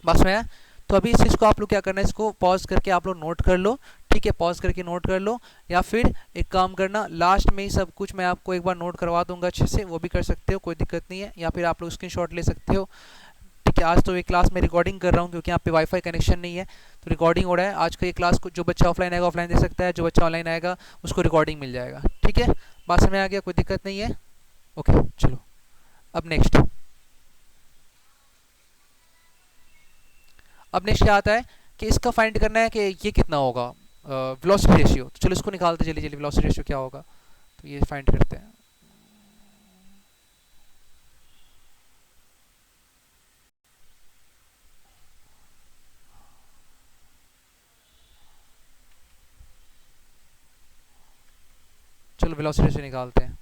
बस में। तो अभी इस चीज़ को आप लोग क्या करना है, इसको पॉज करके आप लोग नोट कर लो, ठीक है, पॉज करके नोट कर लो, या फिर एक काम करना लास्ट में ही सब कुछ मैं आपको एक बार नोट करवा दूंगा अच्छे से, वो भी कर सकते हो, कोई दिक्कत नहीं है, या फिर आप लोग स्क्रीनशॉट ले सकते हो, ठीक ठीक है। आज तो ये क्लास में रिकॉर्डिंग कर रहा हूँ क्योंकि यहाँ पे वाईफाई कनेक्शन नहीं है, तो रिकॉर्डिंग हो रहा है। आज का ये क्लास को जो बच्चा ऑफलाइन आएगा ऑफलाइन देख सकता है, जो बच्चा ऑनलाइन आएगा उसको रिकॉर्डिंग मिल जाएगा। ठीक है, बात समझ में आ गया, कोई दिक्कत नहीं है। ओके चलो, अब नेक्स्ट क्या आता है कि इसका फाइंड करना है कि ये कितना होगा वेलोसिटी रेशियो। तो चलो इसको निकालते जल्दी जल्दी, वेलोसिटी रेशियो क्या होगा, तो ये फाइंड करते हैं। चलो वेलोसिटी रेशियो निकालते हैं।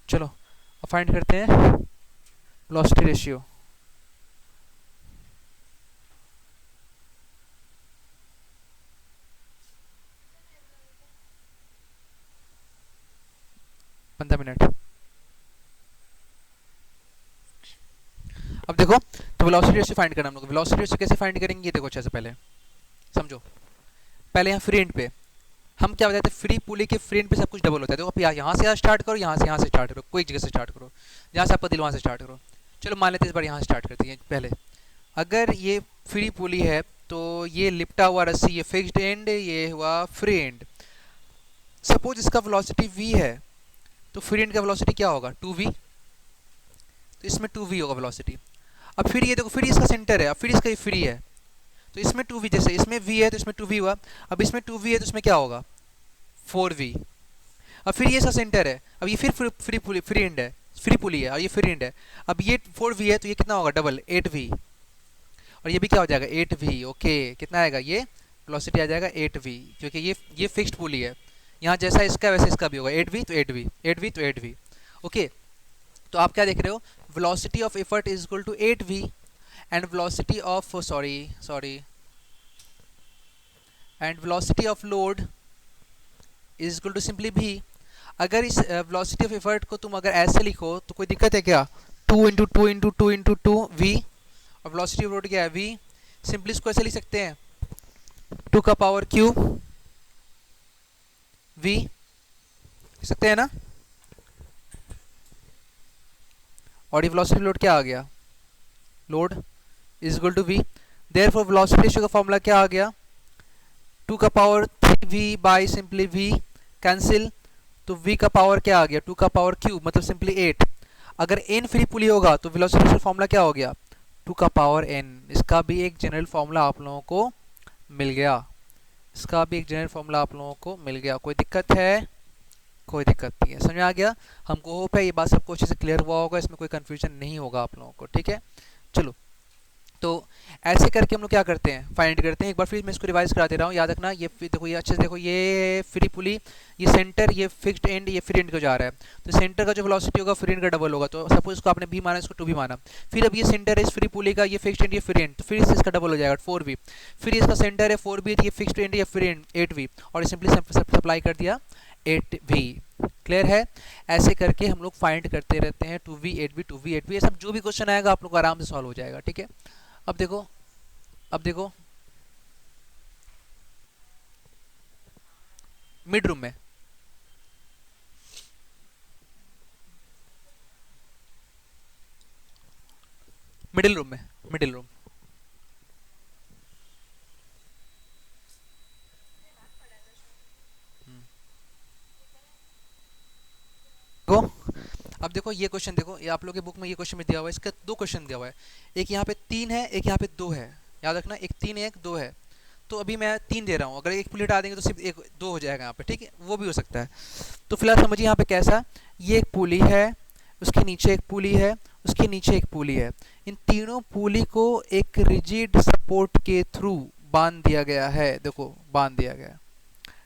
चलो अब फाइंड करते हैं वेलोसिटी रेशियो। पंद्रह मिनट। अब देखो, तो वेलोसिटी रेशियो फाइंड करना हम लोग। वेलोसिटी रेशियो कैसे फाइंड करेंगे, ये देखो अच्छे से पहले समझो। पहले यहाँ फ्री एंड पे हम क्या बताते हैं, फ्री पुली के फ्री एंड पे सब कुछ डबल होता है। देखो आप यहाँ से स्टार्ट करो, यहाँ से स्टार्ट करो, कोई एक जगह से स्टार्ट करो, जहाँ से आपका दिल वहाँ से स्टार्ट करो। चलो मान लेते हैं इस बार यहाँ स्टार्ट करते हैं। पहले अगर ये फ्री पुली है तो ये लिपटा हुआ रस्सी, ये फिक्स्ड एंड, ये हुआ फ्री एंड। सपोज इसका वेलोसिटी v है, तो फ्री एंड का वेलोसिटी क्या होगा 2v, तो इसमें 2v होगा वेलोसिटी। अब फिर ये देखो, फिर इसका सेंटर है, अब फिर इसका ये फ्री है, तो इसमें 2v, जैसे इसमें v है तो इसमें 2v हुआ। अब इसमें 2v है तो इसमें क्या होगा 4v। अब फिर ये इसका सेंटर है, अब ये फिर फ्री एंड है, फ्री पुली है, और ये फ्री एंड है। अब ये 4v है तो ये कितना होगा डबल 8v, और ये भी क्या हो जाएगा 8v। ओके, कितना आएगा ये वेलोसिटी आ जाएगा 8v, क्योंकि ये फिक्स्ड पुली है। यहाँ जैसा इसका वैसे इसका भी होगा 8v तो 8v, 8v तो 8v। ओके, तो आप क्या देख रहे हो, velocity of effort is equal to 8v and velocity of sorry and velocity of load is equal to simply v। अगर इस वेलोसिटी ऑफ एफर्ट को तुम अगर ऐसे लिखो तो कोई दिक्कत है क्या, 2 into two into two into two v, और वेलोसिटी ऑफ लोड क्या है v। सिंपली इसको ऐसे लिख सकते हैं 2 का पावर क्यूब v, लिख सकते हैं ना। और ये वेलोसिटी लोड क्या आ गया, load is equal to v। Therefore velocity ratio का फॉर्मूला क्या आ गया, 2 का power 3v by simply v, cancel, तो v का पावर क्या आ गया 2 का पावर क्यूब, मतलब सिंपली 8। अगर n फ्री पुली होगा तो वेलोसिटी रेशियो फॉर्मूला क्या हो गया 2 का पावर n। इसका भी एक जनरल फॉर्मूला आप लोगों को मिल गया, इसका भी एक जनरल फॉर्मूला आप लोगों को मिल गया। कोई दिक्कत है, कोई दिक्कत नहीं है, समझ में आ गया। हमको होप है ये बात सबको अच्छे से क्लियर हुआ होगा, इसमें कोई कंफ्यूजन नहीं होगा आप लोगों को। ठीक है, चलो तो ऐसे करके हम लोग क्या करते हैं, फाइंड करते हैं। एक बार फिर मैं इसको रिवाइज करा दे रहा हूँ, याद रखना। ये देखो, ये अच्छे से देखो, ये फ्री पुली, ये सेंटर, ये फिक्स्ड एंड, ये फ्री एंड को जा रहा है, तो सेंटर का जो वेलोसिटी होगा फ्री एंड का डबल होगा। तो सपोज इसको आपने v माना, इसको 2v माना। फिर अब ये सेंटर है इस फ्री पुली का, ये फिक्स्ड एंड, ये फ्री एंड, तो फिर इसका डबल हो जाएगा 4v। फिर इसका सेंटर है 4v, ये फिक्स्ड एंड, ये फ्री एंड 8v, और सिंपली सप्लाई कर दिया 8v। क्लियर है। ऐसे करके हम लोग फाइंड करते रहते हैं 2v 8v 2v 8v, ये सब जो भी क्वेश्चन आएगा आप लोग को आराम से सॉल्व हो जाएगा। ठीक है, अब देखो, अब देखो मिड रूम में, मिडिल रूम में, मिडिल रूम देखो। अब देखो ये क्वेश्चन देखो, ये आप लोग के बुक में ये क्वेश्चन में दिया हुआ है, इसका दो क्वेश्चन दिया हुआ है, एक यहाँ पे 3 है, एक यहाँ पे 2 है। याद रखना, एक 3 है, एक 2 है। तो अभी मैं 3 दे रहा हूँ, अगर एक पुली हटा देंगे तो सिर्फ एक 2 हो जाएगा यहाँ पे। ठीक है, वो भी हो सकता है। तो फिलहाल समझिए यहाँ पे कैसा, ये एक पुली है, उसके नीचे एक पुली है, उसके नीचे एक पुली है। इन तीनों पुली को एक रिजिड सपोर्ट के थ्रू बांध दिया गया है। देखो बांध दिया गया,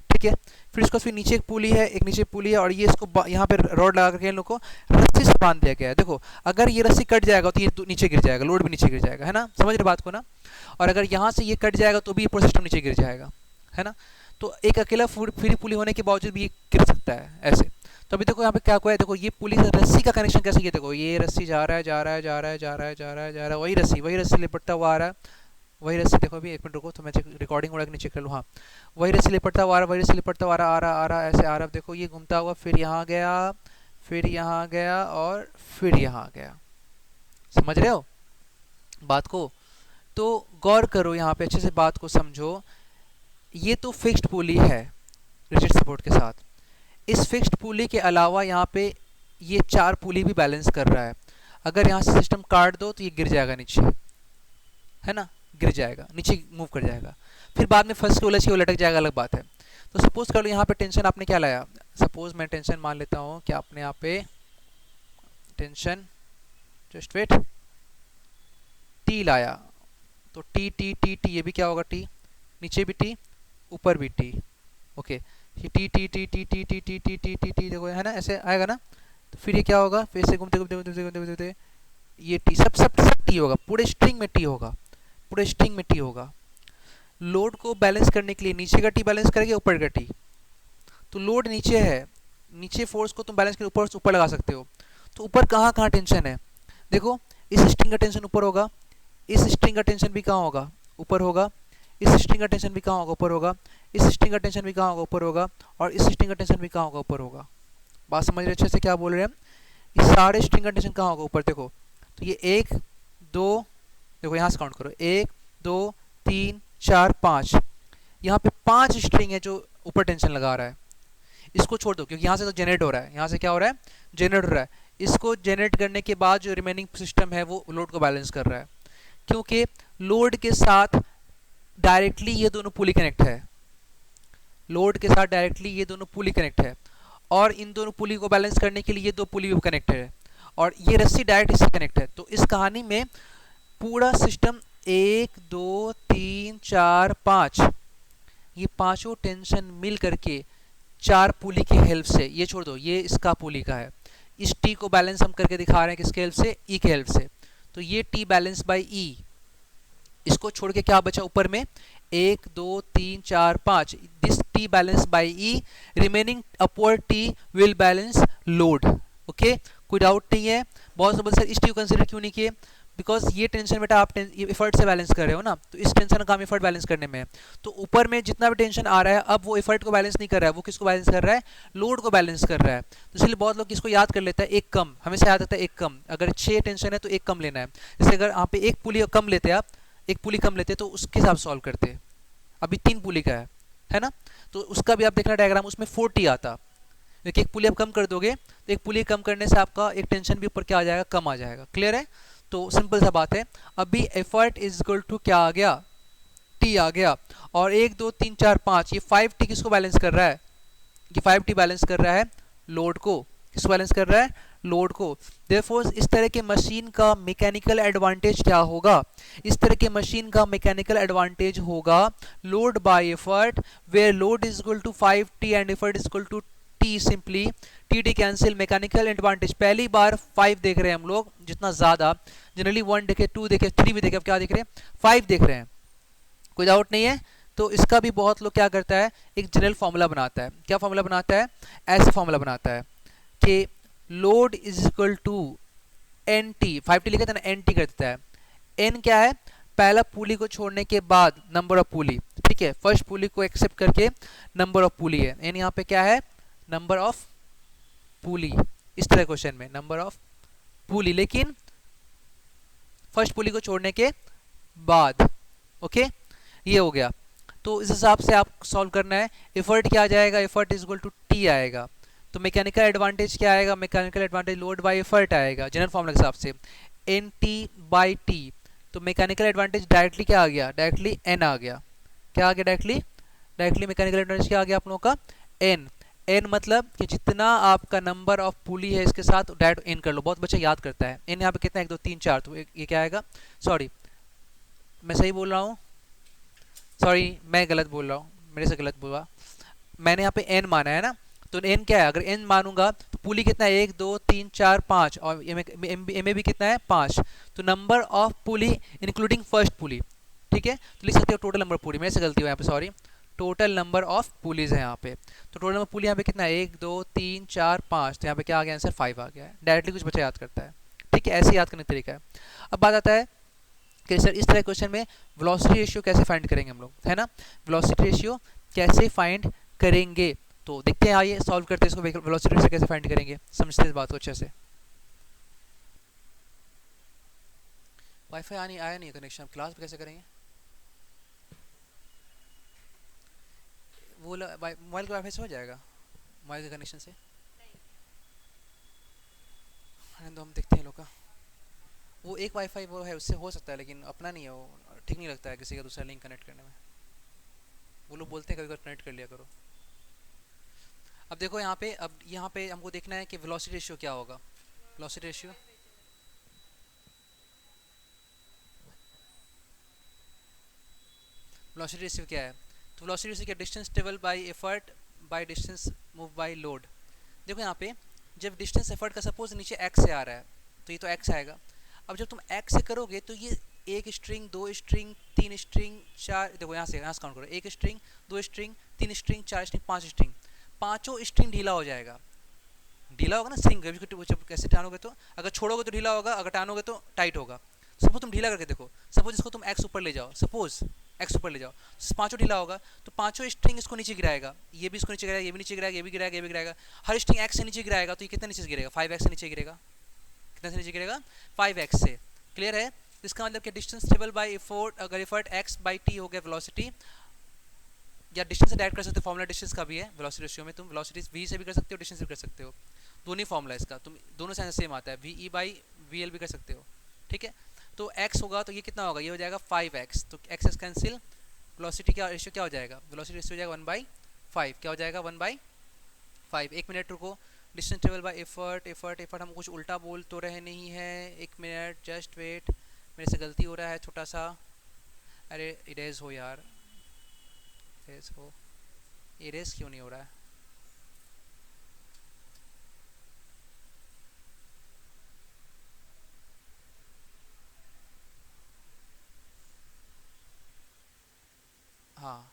ठीक है। फिर नीचे एक पुली है, एक नीचे पुली है, और ये इसको यहाँ पे रॉड लगा करके इन लोगों को रस्सी से बांध दिया गया है। देखो अगर ये रस्सी कट जाएगा तो ये नीचे गिर जाएगा, लोड भी नीचे गिर जाएगा, है ना, समझ रहे बात को ना। और अगर यहाँ से ये कट जाएगा तो भी ये पूरा सिस्टम नीचे गिर जाएगा, है ना। तो एक अकेला फ्री पुली होने के बावजूद भी ये गिर सकता है ऐसे। तो अभी देखो यहाँ पे क्या हुआ है, देखो ये पुली से रस्सी का कनेक्शन कैसे किया, देखो ये रस्सी जा रहा है जा रहा है जा रहा है जा रहा है जा रहा है जा रहा है, वही रस्सी लिपटता हुआ आ रहा है, वही रस्सी, देखो अभी एक मिनट रुको तो मैं रिकॉर्डिंग उड़ा के नीचे कर लूँ। हाँ वही रस्सी लिपटता हुआ आ रहा, वही रस्सी लिपटता हुआ आ रहा ऐसे आ रहा, देखो ये घूमता हुआ फिर यहाँ गया, फिर यहाँ गया और फिर यहाँ गया। समझ रहे हो बात को? तो गौर करो यहाँ पे, अच्छे से बात को समझो। ये तो फिक्स्ड पुली है रिजिड सपोर्ट के साथ। इस फिक्स्ड पुली के अलावा यहाँ पे ये 4 पुली भी बैलेंस कर रहा है। अगर यहाँ से सिस्टम काट दो तो ये गिर जाएगा नीचे, है ना, गिर जाएगा नीचे, मूव कर जाएगा, फिर बाद में फंस के उलझ के लटक जाएगा, अलग बात है। तो सपोज कर लो यहाँ पे टेंशन आपने क्या लाया, सपोज मैं टेंशन मान लेता हूँ कि आपने यहाँ पे टेंशन, जस्ट वेट, टी लाया, तो टी टी टी टी, ये भी क्या होगा टी, नीचे भी टी ऊपर भी T, okay, T T T T T T T T T T T, देखो है ना, ऐसे आएगा ना। तो फिर ये क्या होगा, फिर से घूमते घूमते घूमते घूमते घूमते ये टी, सब सब सब टी होगा, पूरे स्ट्रिंग में टी होगा, पूरे स्ट्रिंग में टी होगा। लोड को बैलेंस करने के लिए नीचे का टी बैलेंस करेगा ऊपर का टी। तो लोड नीचे है, नीचे फोर्स को तुम बैलेंस कर ऊपर ऊपर लगा सकते हो। तो ऊपर कहाँ कहाँ टेंशन है, देखो इस स्ट्रिंग का टेंशन ऊपर होगा, इस स्ट्रिंग का टेंशन भी कहाँ होगा, ऊपर होगा, इस स्ट्रिंग का टेंशन भी कहाँ होगा, ऊपर होगा, इस स्ट्रिंग का टेंशन भी कहाँ होगा, ऊपर होगा, और इस स्ट्रिंग का टेंशन भी कहाँ होगा, ऊपर होगा। बात समझ रहे अच्छे से क्या बोल रहे हैं हम? ये सारे स्ट्रिंग का टेंशन कहाँ होगा, ऊपर। देखो तो ये 1 2, देखो यहाँ से काउंट करो, 1 2 3 4 5, यहाँ पे 5 स्ट्रिंग है जो ऊपर टेंशन लगा रहा है। इसको छोड़ दो क्योंकि यहाँ से तो जनरेट हो रहा है, यहाँ से क्या हो रहा है, जनरेट हो रहा है। इसको जनरेट करने के बाद जो रिमेनिंग सिस्टम है वो लोड को बैलेंस कर रहा है, क्योंकि लोड के साथ डायरेक्टली ये दोनों पुली कनेक्ट है, लोड के साथ डायरेक्टली ये दोनों पुली कनेक्ट है, और इन दोनों पुली को बैलेंस करने के लिए ये 2 पुली भी कनेक्ट है, और ये रस्सी डायरेक्ट इससे कनेक्ट है। तो इस कहानी में पूरा सिस्टम 1 2 3 4 5, ये पांचों टेंशन मिल करके 4 पुली की हेल्प से, ये छोड़ दो ये इसका पुली का है, इस टी को बैलेंस हम करके दिखा रहे हैं किसके हेल्प से, ई के हेल्प से। तो ये टी बैलेंस बाय ई, इसको छोड़ के क्या बचा ऊपर में, 1 2 3 4 5, this T balance bye E, remaining upward T will balance load. Okay, कोई डाउट नहीं है? बहुत सिंपल सर, इस टी को कंसीडर क्यों नहीं किए, बिकॉज ये टेंशन बेटा आप एफर्ट से बैलेंस कर रहे हो ना, तो इस टेंशन का काम एफर्ट बैलेंस करने में है। तो ऊपर में जितना भी टेंशन आ रहा है अब वो एफर्ट को बैलेंस नहीं कर रहा है, वो किसको बैलेंस कर रहा है, लोड को बैलेंस कर रहा है। तो इसलिए बहुत लोग इसको याद कर लेता है, एक कम, हमेशा याद आता है एक कम, अगर 6 टेंशन है तो एक कम लेना है। जैसे अगर यहाँ पे एक पुली कम लेते हैं आप, एक पुली कम लेते तो उसके हिसाब सॉल्व करते, अभी 3 पुली का है ना, तो उसका भी आप देखना डायग्राम, उसमें 40 आता, क्योंकि एक पुली आप कम कर दोगे तो एक पुली कम करने से आपका एक टेंशन भी ऊपर क्या आ जाएगा, कम आ जाएगा। क्लियर है? तो सिंपल सा बात है, अभी एफर्ट इज इक्वल टू क्या आ गया, टी आ गया, और 1 2 3 4 5, ये 5 टी किसको बैलेंस कर रहा है, ये 5 टी बैलेंस कर रहा है लोड को, किसको बैलेंस कर रहा है, लोड को। देयरफॉर इस तरह के मशीन का मैकेनिकल एडवांटेज क्या होगा, इस तरह के मशीन का मैकेनिकल एडवांटेज होगा load by effort, where load is equal to 5t and effort is equal to t, simply T cancel, mechanical advantage. पहली बार 5 देख रहे हैं हम लोग, जितना ज्यादा जनरली 1 देखे, 2 देखे, 3 भी देखे, अब क्या देख रहे हैं, 5 देख रहे हैं, कोई डाउट नहीं है? तो इसका भी बहुत लोग क्या करता है, एक जनरल फॉर्मूला बनाता है। क्या फॉर्मूला बनाता है, ऐसा फॉर्मूला बनाता है कि load is equal to N T, 5t लिखा था ना, एन टी कर देता है। एन क्या है, पहला पुली को छोड़ने के बाद नंबर ऑफ पुली, ठीक है, फर्स्ट पुली को एक्सेप्ट करके नंबर ऑफ पुली है, एन यहाँ पे क्या है, नंबर ऑफ पुली, इस तरह क्वेश्चन में नंबर ऑफ पुली, लेकिन फर्स्ट पुली को छोड़ने के बाद। ओके, ये हो गया। तो इस हिसाब से आप सॉल्व करना है। एफर्ट क्या आ जाएगा, effort is equal to T आएगा। तो मैकेनिकल एडवांटेज क्या आएगा, mechanical advantage load by effort आएगा जनरल फॉर्मूला के हिसाब से, एन टी बाई टी। तो मैकेनिकल एडवांटेज डायरेक्टली क्या आ गया, डायरेक्टली एन आ गया। क्या आ गया डायरेक्टली मैकेनिकल एडवांटेज क्या आ गया आप लोगों का, एन। एन मतलब कि जितना आपका नंबर ऑफ पुली है इसके साथ डायरेक्ट एन कर लो, बहुत बच्चा याद करता है। एन यहाँ पे कितना, 1 2 3 4, तो ये क्या आएगा, सॉरी मैं सही बोल रहा हूँ, सॉरी मैं गलत बोल रहा हूँ, मेरे से गलत बोला, मैंने यहाँ पे n माना है ना, तो n क्या है, अगर n मानूंगा तो पुली कितना है, 1 2 3 4 5, और ए में भी कितना है 5, तो number of pulley including first pulley, ठीक है, तो लिख सकते हो टोटल नंबर पुली, मेरे से गलती हुई यहाँ पे, sorry, total number of pulleys है यहाँ पे, तो टोटल नंबर पुली यहाँ पे कितना है 1 2 3 4 5, तो यहाँ पे क्या आ गया आंसर 5 आ गया है। डायरेक्टली कुछ बच्चा याद करता है, ठीक है, ऐसे याद करने का तरीका है। अब बात आता है कि सर इस तरह क्वेश्चन में वेलोसिटी रेशियो कैसे फाइंड करेंगे हम लोग, है ना, वेलोसिटी रेशियो कैसे फाइंड करेंगे, तो देखते हैं, आइए सॉल्व करते हैं इसको, वेलोसिटी रेशियो कैसे फाइंड करेंगे, समझते हैं इस बात को अच्छे से। वाईफाई आया नहीं कनेक्शन, क्लास पे कैसे करेंगे, वो मोबाइल के वाईफाई से हो जाएगा, मोबाइल के कनेक्शन से, तो हम देखते हैं लोग का, वो एक वाईफाई वो है उससे हो सकता है, लेकिन अपना नहीं है वो, ठीक नहीं लगता है किसी का दूसरा लिंक कनेक्ट करने में, वो लोग बोलते हैं कभी कभी कनेक्ट कर लिया करो। अब देखो यहाँ पे, अब यहाँ पे हमको देखना है कि वेलोसिटी रेशियो क्या होगा, वेलोसिटी रेशियो, वेलोसिटी रेशियो क्या है, तो वेलोसिटी रेशियो क्या, distance travel by effort by distance move by load. देखो यहाँ पे जब डिस्टेंस एफर्ट का सपोज नीचे x से आ रहा है, तो ये तो x आएगा, अब जब तुम x से करोगे तो ये एक स्ट्रिंग, दो स्ट्रिंग, तीन स्ट्रिंग, चार, देखो यहाँ से काउंट करो, एक स्ट्रिंग, दो स्ट्रिंग, तीन स्ट्रिंग, चार स्ट्रिंग, पांच स्ट्रिंग, पांचों स्ट्रिंग ढीला हो जाएगा, ढीला होगा ना स्ट्रिंग, जब कैसे टानोगे तो, अगर छोड़ोगे तो ढीला होगा, अगर टानोगे तो टाइट होगा। सपोज तुम ढीला करके देखो, सपोज इसको तुम x ऊपर ले जाओ, सपोज x ऊपर ले जाओ, पांचों ढीला होगा, तो पांचों स्ट्रिंग इसको नीचे गिराएगा, ये भी इसको नीचे गिराएगा, ये भी नीचे गिराएगा, ये भी गिराएगा, ये भी गिराएगा, हर स्ट्रिंग x से नीचे गिराएगा, तो ये कितना नीचे गिरेगा, 5x से नीचे गिरेगा, कितना से नीचे गिरेगा, 5x से, क्लियर है। इसका मतलब कि डिस्टेंस ट्रेवल बाय एफर्ट, अगर एफर्ट x बाय t हो गया वेलोसिटी, या डिस्टेंस से डायरेक्ट कर सकते हो, फॉर्मूला डिस्टेंस का भी है वेलोसिटी रेशियो में, तुम वेलोसिटी v से भी कर सकते हो, डिस्टेंस से भी कर सकते हो, दोनों ही फॉर्मूला इसका, तुम दोनों से सेम आता है, ve बाई vl भी कर सकते हो, ठीक है। तो x होगा तो ये कितना होगा, ये हो जाएगा 5x, तो x कैंसिल, वेलोसिटी क्या रेशियो क्या हो जाएगा, वेलोसिटी रेशियो हो जाएगा 1/5, क्या हो जाएगा 1/5। एक मिनट रुको, distance travel by effort, effort effort हम कुछ उल्टा बोल तो रहे नहीं है, एक मिनट जस्ट वेट, मेरे से गलती हो रहा है छोटा सा, अरे इरेज हो यार, इरेज हो, इरेज क्यों नहीं हो रहा है, हाँ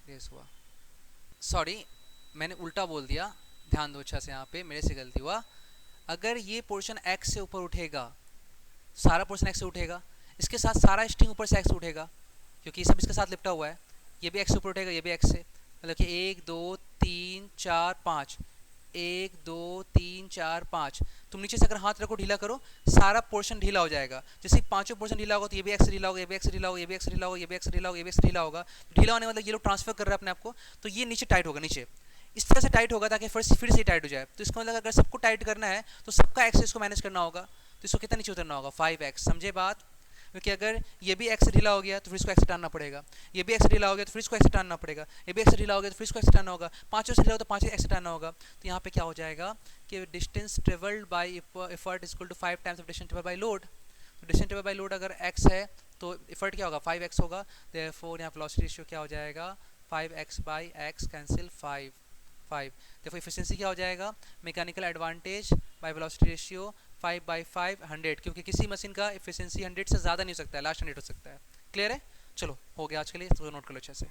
इरेज हुआ, सॉरी मैंने उल्टा बोल दिया, ध्यान दो अच्छा से, यहाँ पे मेरे से गलती हुआ, अगर ये पोर्शन x से ऊपर उठेगा, सारा पोर्शन x से उठेगा, इसके साथ सारा स्ट्रिंग ऊपर से x उठेगा, क्योंकि ये सब इसके साथ लिपटा हुआ है, ये भी x से ऊपर उठेगा, ये भी x से, मतलब कि 1 2 3 4 5, 1 2 3 4 5, तुम नीचे से अगर हाथ रखो ढीला करो, सारा पोर्शन ढीला हो जाएगा, जैसे ही पांचों पोर्शन ढीला होगा तो ये भी x से ढीला होगा, ये भी x से ढीला होगा, ये भी x से ढीला होगा, ये भी x से ढीला होगा, ये भी x से ढीला होगा, ढीला होने मतलब ये लोग ट्रांसफर कर रहे हैं अपने आप को, तो ये नीचे टाइट होगा, नीचे इस तरह से टाइट होगा ताकि फिर से टाइट हो जाए, तो इसका मतलब अगर सबको टाइट करना है तो सबका एक्स इसको मैनेज करना होगा, तो इसको कितना नीचे उतरना होगा 5x, समझे बात, क्योंकि अगर ये भी x से ढीला हो गया तो फिर इसको x से टानना पड़ेगा, ये भी x से ढीला हो गया तो फिर इसको x से टानना पड़ेगा, ये भी x से ढीला हो गया तो फिर इसको x से टानना होगा, पांचों से ढीला हो तो पांचों x से टानना होगा, तो यहाँ पे क्या हो जाएगा कि distance travelled by effort is equal to 5 times of distance travelled by load, तो डिस्टेंस ट्रेवल्ड बाय लोड अगर x है तो एफर्ट क्या होगा 5x होगा, देयरफॉर यहाँ वेलोसिटी रेशियो क्या हो जाएगा 5x बाई x कैंसिल 5, देखो इफिशिएंसी क्या हो जाएगा, mechanical advantage by velocity ratio 5/5 100, क्योंकि किसी मशीन का इफिशिएंसी 100 से ज़्यादा नहीं हो सकता है, लास्ट 100 हो सकता है, क्लियर है। चलो हो गया आज के लिए, इसको नोट कर लो अच्छे से।